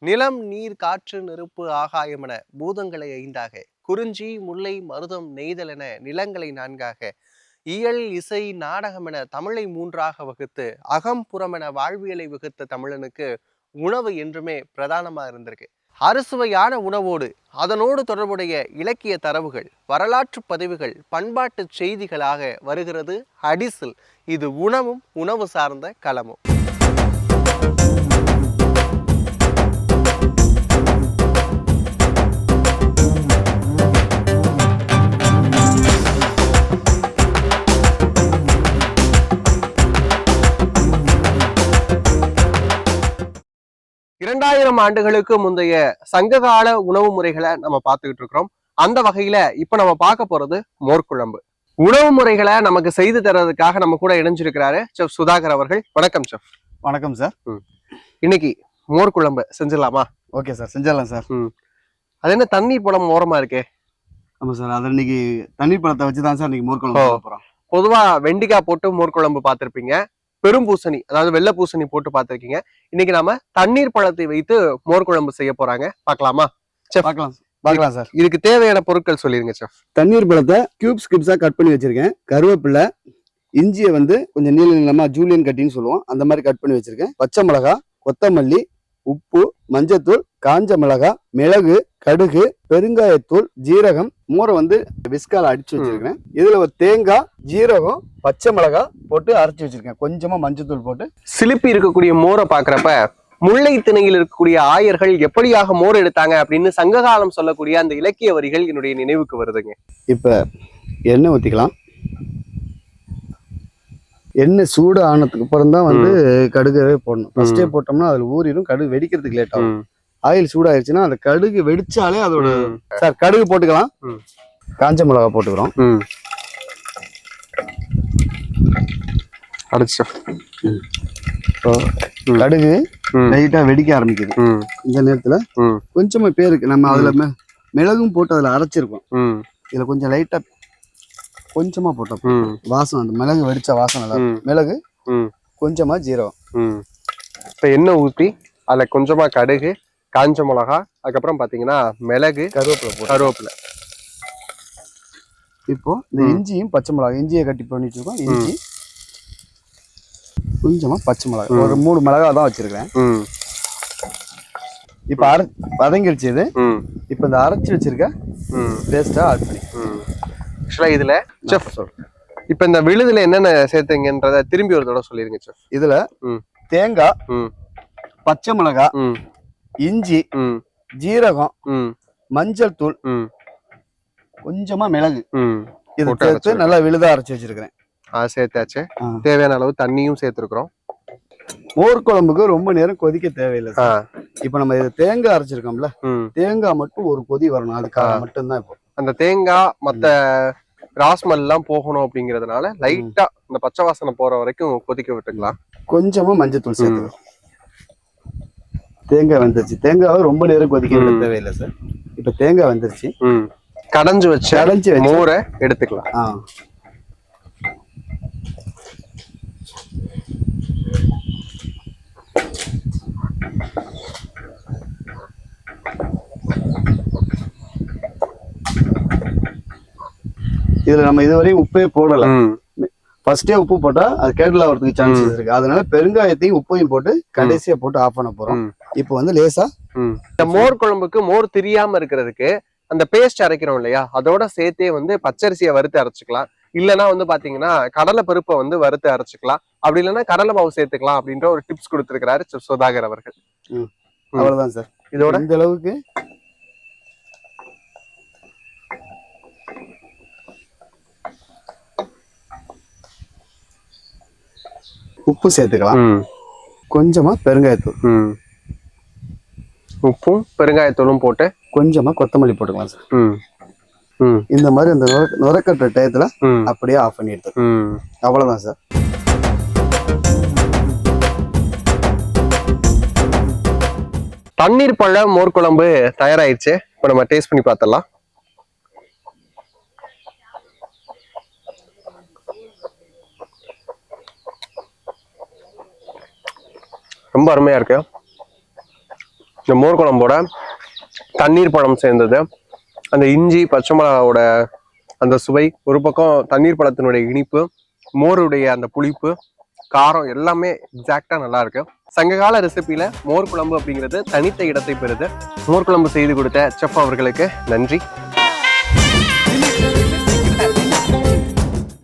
நிலம் நீர் காற்று நெருப்பு ஆகாயம் என பூதங்களை ஐந்தாக, குறிஞ்சி முல்லை மருதம் நெய்தல் என நிலங்களை நான்காக, இயல் இசை நாடகம் என தமிழை மூன்றாக வகுத்து அகம் புறம் என வாழ்வியலை வகுத்த தமிழனுக்கு உணவு என்றுமே பிரதானமா இருந்திருக்கு. அறுசுவையான உணவோடு அதனோடு தொடர்புடைய இலக்கிய தரவுகள், வரலாற்று பதிவுகள், பண்பாட்டு செய்திகளாக வருகிறது அடிசில். இது உணவும் உணவு சார்ந்த களமும். 2000 ஆண்டுகளுக்கு முந்தைய சங்ககால உணவு முறைகளை நம்ம பார்த்துக்கிட்டு இருக்கிறோம். அந்த வகையில இப்ப நம்ம பார்க்க போறது மோர்க்குழம்பு. உணவு முறைகளை நமக்கு செய்து தர்றதுக்காக நம்ம கூட இணைஞ்சிருக்கிறாரு செஃப் சுதாகர் அவர்கள். வணக்கம் செஃப். வணக்கம் சார். இன்னைக்கு மோர்க்குழம்பு செஞ்சிடலாமா? ஓகே சார், செஞ்சிடலாம் சார். அது என்ன தண்ணீர் பழம் ஓரமா இருக்கே? ஆமா சார், அது இன்னைக்கு தண்ணீர் பழத்தை வச்சுதான் சார் இன்னைக்கு மோர்க்குழம்பு போறோம். பொதுவா வெண்டிக்காய் போட்டு மோர்க்குழம்பு பார்த்திருப்பீங்க, பெரும் பூசணி அதாவது வெள்ளை பூசணி போட்டு பார்த்திருக்கீங்க. இன்னைக்கு நாம தண்ணீர் பழத்தை வைத்து மோர்க்குழம்பு செய்ய போறாங்க. பார்க்கலாமா? பார்க்கலாம் சார். இதுக்கு தேவையான பொருட்கள் சொல்லிருங்க செஃப். தண்ணீர் பழத்தை கியூப்ஸா கட் பண்ணி வச்சிருக்கேன். கருவேப்பிலை, இஞ்சியை கொஞ்சம் நீள நீளமா ஜூலியன் கட்டின்னு சொல்லுவோம், அந்த மாதிரி கட் பண்ணி வச்சிருக்கேன். பச்சை மிளகா, கொத்தமல்லி, உப்பு, மஞ்சத்தூள், காஞ்ச மிளகா, மிளகு, கடுகு, பெருங்காயத்தூள், ஜீரகம், மோரை விஸ்கால அடிச்சு வச்சிருக்கேன். இதுல தேங்காய், ஜீரகம், பச்சை மிளகா போட்டு அரைச்சு வச்சிருக்கேன். கொஞ்சமா மஞ்சத்தூள் போட்டு. சிலிப்பி இருக்கக்கூடிய மோரை பாக்குறப்ப முல்லை திணையில் இருக்கக்கூடிய ஆயர்கள் எப்படியாக மோர் எடுத்தாங்க அப்படின்னு சங்ககாலம் சொல்லக்கூடிய அந்த இலக்கிய வரிகள் என்னுடைய நினைவுக்கு வருதுங்க. இப்ப எண்ணெய் ஊத்திக்கலாம். எண்ணெய் சூடு ஆனதுக்கு அப்புறம் தான் கடுகவே போடணும். ஃபர்ஸ்டே போட்டோம்னா அதுல ஊறிடும், கடுகு வெடிக்கிறதுக்கு லேட் ஆகும். ஆயில் சூடாயிருச்சுன்னா அந்த கடுகு வெடிச்சாலே அதோட சார் கடுகு போட்டுக்கலாம். காஞ்ச மிளகா போட்டுக்கிறோம். கடுகு லைட்டா வெடிக்க ஆரம்பிக்குது. இந்த நேரத்துல கொஞ்சமா பேருக்கு நம்ம அதுல மிளகும் போட்டு அதுல அரைச்சிருக்கோம். இதுல கொஞ்சம் லைட்டா கொஞ்சமா போட்டோம், வாசம் அந்த மிளகு வெடிச்ச வாசம் நல்லா. மிளகு, கொஞ்சமா ஜீரகம். இப்ப எண்ணெய் ஊத்தி அதுல கொஞ்சமா கடுகு, காஞ்ச மிளகா, அதுக்கப்புறம் பாத்தீங்கன்னா மிளகு, கருவேப்பிலை. இப்போ இந்த இஞ்சியும் பச்சை மிளகா, இஞ்சியை கட்டி பண்ணி வச்சிருக்கோம். இஞ்சி, கொஞ்சமா பச்சை மிளகா, ஒரு 3 மிளகா தான் வச்சிருக்கேன். இப்ப வதங்கிடுச்சு இது. இப்ப இந்த அரைச்சு வச்சிருக்க பேஸ்டா ஆட் பண்ணி இதுல செஃப் இப்ப இந்த விழுதுல என்னென்ன சேர்த்தீங்கன்றத திரும்பி ஒரு தடவை சொல்லிருங்க செஃப். இதுல தேங்காய், பச்சை மிளகா, இஞ்சி, ஜீரகம், மஞ்சள் தூள், கொஞ்சமா மிளகு, இது சேர்த்து நல்லா விழுதா அரைச்சு வச்சிருக்கிறேன். சேர்த்தாச்சு. தேவையான அளவு தண்ணியும் சேர்த்துருக்கிறோம். மோர் குழம்புக்கு ரொம்ப நேரம் கொதிக்க தேவையில்லை சார். இப்ப நம்ம இது தேங்காய் அரைச்சிருக்கோம்ல, தேங்காய் மட்டும் ஒரு கொதி வரணும், அதுக்காக மட்டும்தான். இப்போ அந்த தேங்காய் மத்த ராஸ்மல் எல்லாம் போகணும் அப்படிங்கறதுனால லைட்டா இந்த பச்சை வாசனை போற வரைக்கும் கொதிக்க விட்டுக்கலாம். கொஞ்சமா மஞ்சத்தூள் சேர்த்துக்கலாம். தேங்காய் வந்துருச்சு. தேங்காவை ரொம்ப நேரம் கொதிக்க விட தேவையில்லை சார். இப்ப தேங்காய் வந்துருச்சு. கடைஞ்சு வச்சு மோரை எடுத்துக்கலாம். இதுல நம்ம இதுவரையும் உப்பே போடல. ஃபர்ஸ்டே உப்பு போட்டா அது கேட்டல் ஆகிறதுக்கு சான்சஸ் இருக்கு. அதனால பெருங்காயத்தையும் உப்பையும் போட்டு கடைசியா போட்டு ஆஃப் பண்ண போறோம். இப்போ லேசா இந்த மோர் குழம்புக்கு மோர் தெரியாம இருக்கிறதுக்கு அந்த பேஸ்ட் அரைக்கிறோம் இல்லையா, அதோட சேர்த்தே பச்சரிசியை வறுத்து அரைச்சிக்கலாம். இல்லைன்னா பாத்தீங்கன்னா கடலை பருப்பை வறுத்து அரைச்சிக்கலாம். அப்படி இல்லைன்னா கடலை மாவு சேர்த்துக்கலாம் அப்படின்ற ஒரு டிப்ஸ் கொடுத்திருக்கிறாரு செஃப் சுதாகர் அவர்கள். அவ்வளவுதான் சார். இதோட இந்த அளவுக்கு உப்பு சேர்த்துக்கலாம். கொஞ்சமா பெருங்காயத்தூள், உப்பும் பெருங்காயத்தூளும் போட்டு கொஞ்சமா கொத்தமல்லி போட்டுக்கலாம் சார். இந்த மாதிரி அந்த நுரக்கட்டுற டயத்துல அப்படியே ஆஃப் பண்ணி எடுத்து. அவ்வளவுதான் சார். தண்ணீர் பழ மோர் குழம்பு தயாராயிடுச்சு. இப்ப நம்ம டேஸ்ட் பண்ணி பார்த்தலாம். ரொம்ப அருமையா இருக்கு. இந்த மோர் குழம்போட தண்ணீர் பழம் சேர்ந்தது, அந்த இஞ்சி பச்சை மிளகாவோட அந்த சுவை, ஒரு பக்கம் தண்ணீர் பழத்தினுடைய இனிப்பு, மோருடைய அந்த புளிப்பு, காரம் எல்லாமே எக்ஸாக்டா நல்லா இருக்கு. சங்ககால ரெசிபியில மோர் குழம்பு அப்படிங்கிறது தனித்த இடத்தை பெறுது. மோர் குழம்பு செய்து கொடுத்த செஃப் அவர்களுக்கு நன்றி.